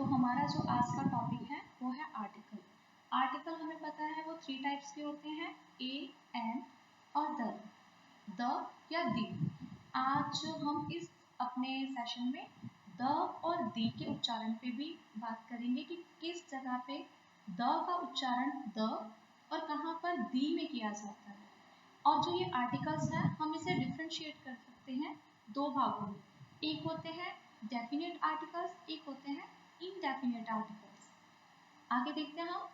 तो हमारा जो आज का टॉपिक है वो है आर्टिकल। आर्टिकल हमें पता है वो 3 टाइप्स के होते हैं, ए, एन और द या दी। आज हम इस अपने सेशन में द और दी के उच्चारण पे भी बात करेंगे कि किस जगह पे द का उच्चारण द और कहाँ पर दी में किया जाता है। और जो ये आर्टिकल्स हैं हम इसे डिफ्रेंशिएट कर सकते हैं दो भागों में। एक होते हैं डेफिनेट आर्टिकल्स, एक होते हैं इनडेफिनेट आर्टिकल्स। आगे देखते हैं हम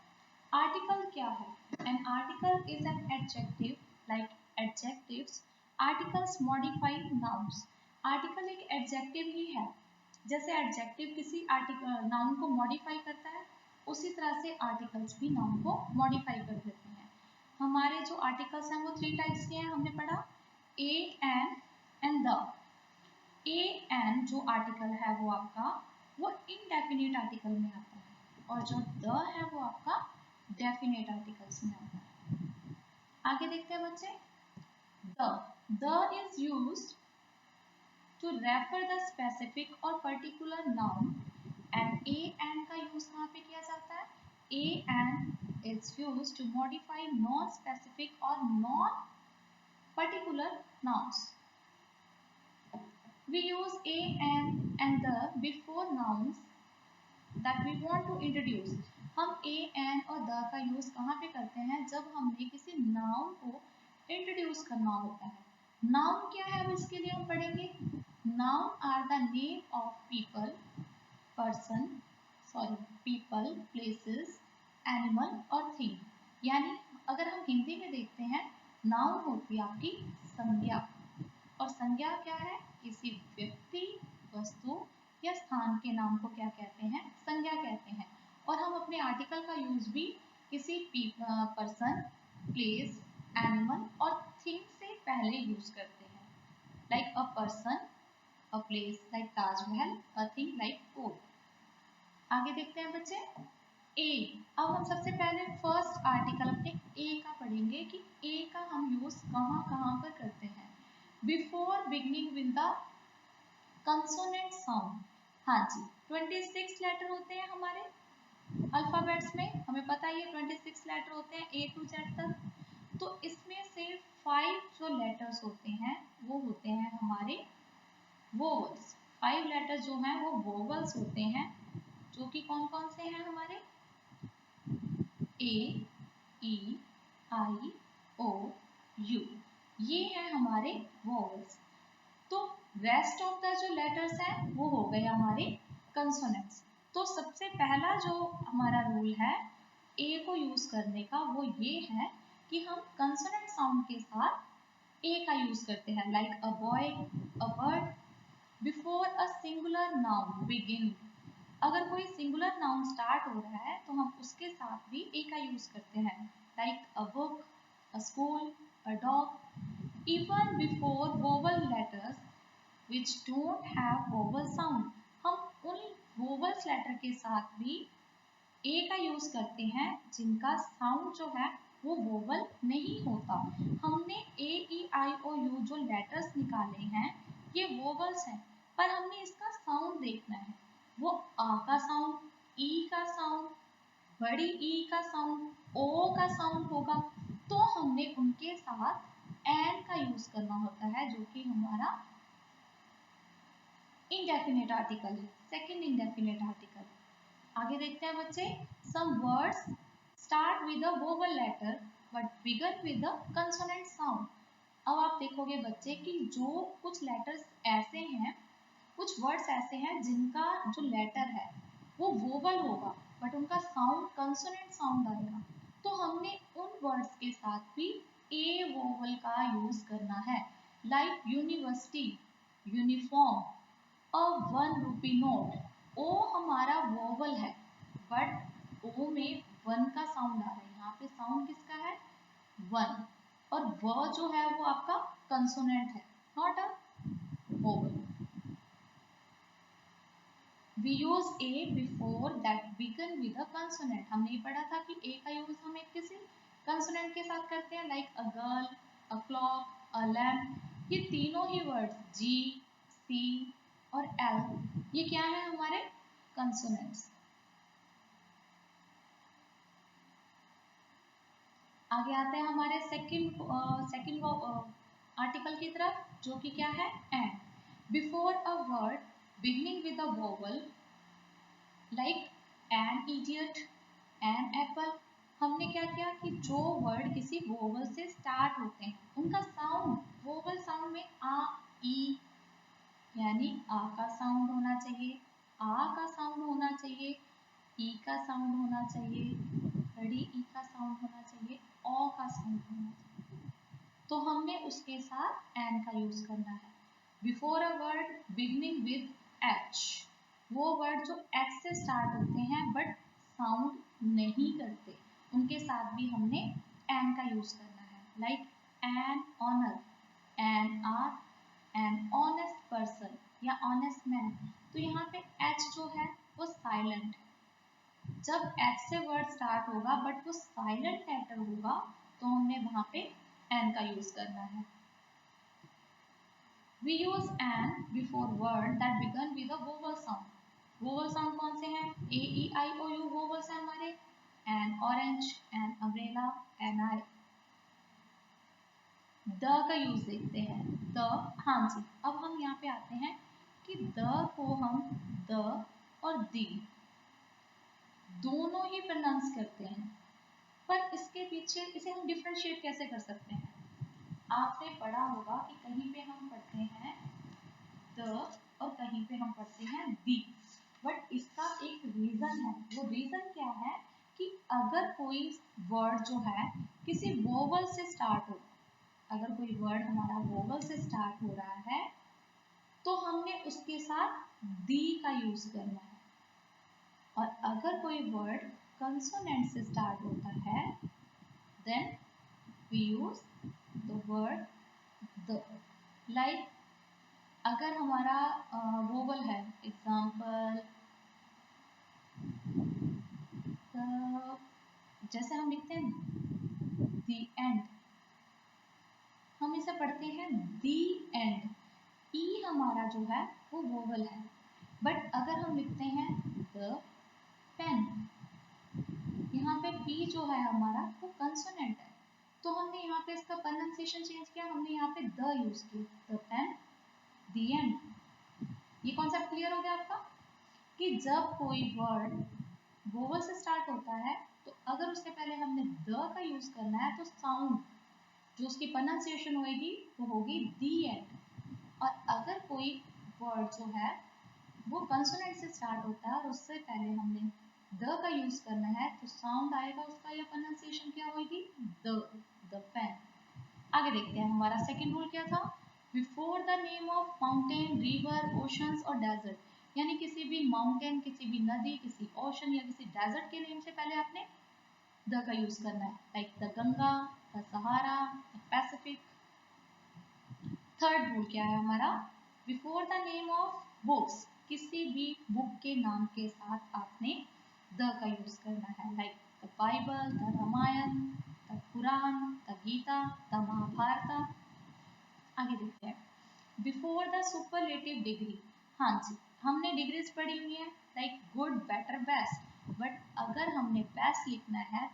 आर्टिकल क्या है। An article is an adjective like adjectives. Articles modify nouns. Article एक एडजेक्टिव ही है, जैसे एडजेक्टिव किसी आर्टिकल नाउन को मॉडिफाई करता है उसी तरह से आर्टिकल्स भी नाउन को मॉडिफाई कर देते हैं। हमारे जो आर्टिकल्स हैं वो 3 टाइप्स के हैं, हमने पढ़ा a, an and the. A an जो आर्टिकल है वो आपका वो इनडेफिनेट आर्टिकल में आता है और जो द है वो आपका डेफिनेट आर्टिकल्स में आता है। आगे देखते हैं बच्चे, the is used to refer the specific और particular noun and a an का यूज कहाँ पे किया जाता है। A an is used to modify non specific और non particular nouns. We use a and the before nouns that we want to introduce. हम a and और the का यूज कहाँ पे करते हैं, जब हमने किसी नाउन को इंट्रोड्यूस करना होता है। नाउन क्या है अब इसके लिए हम पढ़ेंगे। Noun are the name of people, people, places, animal और थिंग। यानी अगर हम हिंदी में देखते हैं नाउन होती है आपकी संज्ञा, और संज्ञा क्या है, किसी व्यक्ति, वस्तु या स्थान के नाम को क्या कहते हैं, संज्ञा कहते हैं। और हम अपने आर्टिकल का यूज भी किसी पर्सन, प्लेस, एनिमल और थिंग से पहले यूज करते हैं। Like a person, a place like Taj Mahal, a thing like court. आगे देखते हैं बच्चे ए। अब हम सबसे पहले फर्स्ट आर्टिकल अपने ए का पढ़ेंगे कि ए का हम यूज कहाँ कहाँ पर करते हैं। Before beginning with the consonant sound. हाँ जी, 26 लेटर होते हैं हमारे अल्फाबेट्स में, हमें पता है ये 26 लेटर होते हैं ए टू जेड तक। तो इसमें से 5 जो लेटर्स होते हैं वो होते हैं हमारे वोवल्स। 5 लेटर जो हैं वो वोवल्स होते हैं, जो कि कौन कौन से हैं हमारे, ए, ई, आई, ओ, यू, ये हैं हमारे वोवल्स। तो रेस्ट ऑफ द जो लेटर्स हैं वो हो गए हमारे कंसोनेंट्स। तो सबसे पहला जो हमारा रूल है ए को यूज करने का वो ये है कि हम कंसोनेंट साउंड के साथ ए का यूज करते हैं। Like a boy, a bird. Before a singular noun begin. अगर कोई सिंगुलर नाउन स्टार्ट हो रहा है तो हम उसके साथ भी ए का यूज करते हैं। Like a book, a school, a dog. Even before vowel letters which don't have vowel sound, हम उन वोवल्स लेटर के साथ भी ए का यूज करते हैं जिनका साउंड जो है वो वोवल नहीं होता। हमने ए, ई, आई, ओ, यू जो लेटर्स निकाले हैं ये वोवल्स हैं, पर हमने इसका साउंड देखना है। वो आ का साउंड, ई का साउंड, बड़ी ई का साउंड, ओ का साउंड होगा, तो हमने उनके साथ एन का यूज करना होता है, जो कि हमारा इंडेफिनेट आर्टिकल है, सेकंड इंडेफिनेट आर्टिकल। आगे देखते हैं बच्चे, some words start with a vowel letter but begin with a consonant sound. अब आप देखोगे बच्चे कि जो कुछ लेटर्स ऐसे हैं, कुछ वर्ड्स ऐसे हैं जिनका जो लेटर है वो वोवल होगा बट उनका साउंड कंसोनेंट साउंड आएगा। तो हमने उन वर्ड्स के साथ भी ए वोवल का यूज करना है। लाइक यूनिवर्सिटी, यूनिफॉर्म, अ 1 रुपी नोट। ओ हमारा वोवल है बट ओ में 1 का साउंड आ रहा है, यहाँ पे साउंड किसका है, 1, और व जो है वो आपका कंसोनेंट है, not a vowel. We use a before that begin with a consonant. हमने ये पढ़ा था कि ए का यूज हम एक किसी कंसोनेंट के साथ करते हैं। Like a girl, a clock, a lamp. ये तीनों ही वर्ड्स जी, सी और एल, ये क्या है हमारे कंसोनेंट्स। आगे आते हैं हमारे सेकंड आर्टिकल की तरफ, जो कि क्या है, and. Before a word beginning with a vowel like an idiot, an apple, हमने क्या किया कि जो वर्ड किसी वोवल से स्टार्ट होते हैं उनका साउंड, वोवल साउंड में आ, ई, यानी आ का साउंड होना चाहिए, आ का साउंड होना चाहिए, ई का साउंड होना चाहिए, बड़ी ई का साउंड होना चाहिए, ओ का साउंड होना चाहिए। तो हमने उसके साथ एन का यूज करना है। Before a word beginning with H, वो वर्ड जो एच से स्टार्ट होते हैं बट साउंड नहीं करते, उनके साथ भी हमने एन का यूज करना है। Like an honour, an hour, an honest person या ऑनेस्ट मैन। तो यहाँ पे एच जो है वो साइलेंट है। जब एच से वर्ड स्टार्ट होगा बट वो साइलेंट लेटर होगा तो हमने वहां पे एन का यूज करना है। We use an before word that begin with a vowel sound. Vowel sound कौन से हैं? A, E, I, O, U vowels हैं हमारे। An orange, an umbrella, an eye. The का यूज देखते हैं। द, हाँ जी, अब हम यहाँ पे आते हैं कि द को हम द और दी दोनों ही प्रोनाउंस करते हैं, पर इसके पीछे इसे हम डिफरेंशिएट कैसे कर सकते हैं? आपने पढ़ा होगा कि कहीं पे हम पढ़ते हैं द और कहीं पे हम पढ़ते हैं दी, बट इसका एक रीजन है। वो रीजन क्या है कि अगर कोई वर्ड जो है किसी वोवल से स्टार्ट हो, अगर कोई वर्ड हमारा वोवल से स्टार्ट हो रहा है तो हमने उसके साथ दी का यूज करना है, और अगर कोई वर्ड कंसोनेंट से स्टार्ट होता है then we use the word the. Like अगर हमारा वोवल है, एग्जाम्पल जैसे हम लिखते हैं द एंड, हम इसे पढ़ते हैं द एंड। ई हमारा जो है वो वोवल है, बट अगर हम लिखते हैं द पेन, यहाँ पे पी जो है हमारा वो कंसोनेंट है, तो हमने यहाँ पे इसका प्रोनाउंसिएशन चेंज किया, हमने यहाँ पे द यूज किया, द पेन, द एंड। ये कॉन्सेप्ट क्लियर हो गया आपका कि जब कोई वर्ड वोवल से स्टार्ट होता है तो अगर उससे पहले हमने द का यूज करना है तो साउंड जो उसकी प्रोनाउंसिएशन होगी वो होगी दी एंड। और अगर कोई वर्ड जो है वो कंसोनेंट से स्टार्ट होता है और उससे पहले हमने द का यूज करना है तो साउंड आएगा उसका या प्रोनाउंसिएशन क्या होगी, द पेन। आगे देखते हैं हमारा सेकंड रूल क्या था, before the name of mountain, river, oceans और डेजर्ट, यानी किसी भी माउंटेन, किसी भी नदी, किसी ओशन या किसी डेजर्ट के नेम से पहले आपने द का यूज करना है। Like the Ganga, the Sahara, the Pacific. Third rule क्या है हमारा, before the name of books, किसी भी बुक के नाम के साथ आपने द का यूज करना है। Like the Bible, the Ramayan, the Quran, the Gita, the Mahabharat. आगे देखते हैं बिफोर द सुपरलेटिव डिग्री, हाँ जी, हमने डिग्रीज पढ़ी हुई है like good, better, best, but अगर हमने बेस्ट लिखना है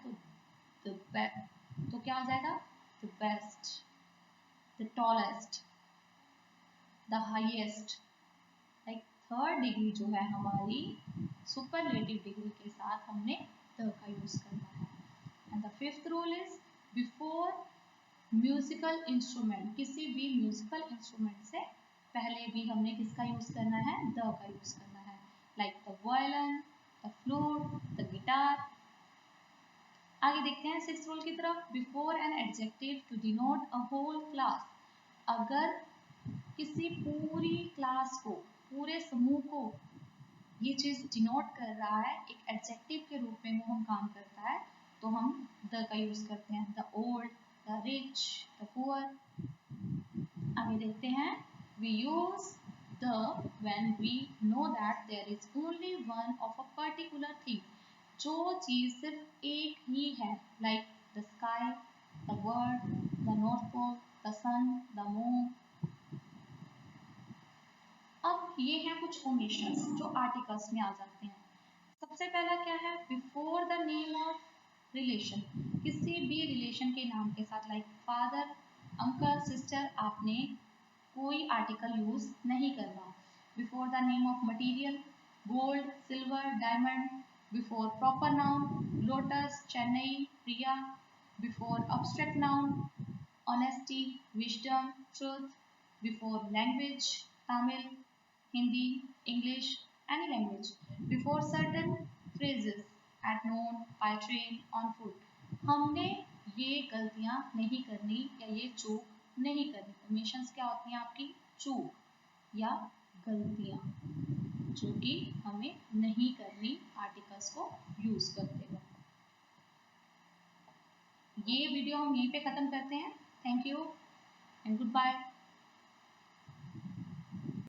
तो क्या हो जाएगा, the best, the tallest, the highest. Like third degree जो है हमारी सुपरलेटिव डिग्री के साथ हमने द का यूज करना है। And the fifth rule is before musical instrument, किसी भी म्यूजिकल इंस्ट्रूमेंट से पहले भी हमने किसका यूज करना है, द का यूज करना है। Like the violin, the flute, the guitar. आगे देखते हैं सिक्स्थ रूल की तरफ, before an adjective to denote a whole class, अगर किसी पूरी क्लास को, पूरे समूह को ये चीज डिनोट कर रहा है, एक एडजेक्टिव के रूप में वो हम काम करता है तो हम द का यूज करते हैं। The old, the rich, the poor. आगे देखते हैं we use the when we know that there is only one of a particular thing, जो चीज सिर्फ एक ही है, like the sky, the bird, the north pole, the sun, the moon। अब ये हैं कुछ ओमिशंस जो आर्टिकल्स में आ जाते हैं। सबसे पहला क्या है, before the name of relation, किसी भी रिलेशन के नाम के साथ लाइक फादर, अंकल, सिस्टर आपने कोई आर्टिकल यूज नहीं करना। Before the name of material gold, silver, diamond. Before proper noun lotus, Chennai, Priya. Before abstract noun honesty, wisdom, truth. Before language Tamil, Hindi, English, any language. Before certain phrases at noon, by train, on foot. हमने ये गलतियां नहीं करनी या ये चूक नहीं करनी। ओमिशंस क्या होती हैं आपकी? चूक या गलतियां जो कि हमें नहीं करनी आर्टिकल्स को यूज करते वक्त। ये वीडियो हम यहीं पे ख़त्म करते हैं। Thank you and good bye.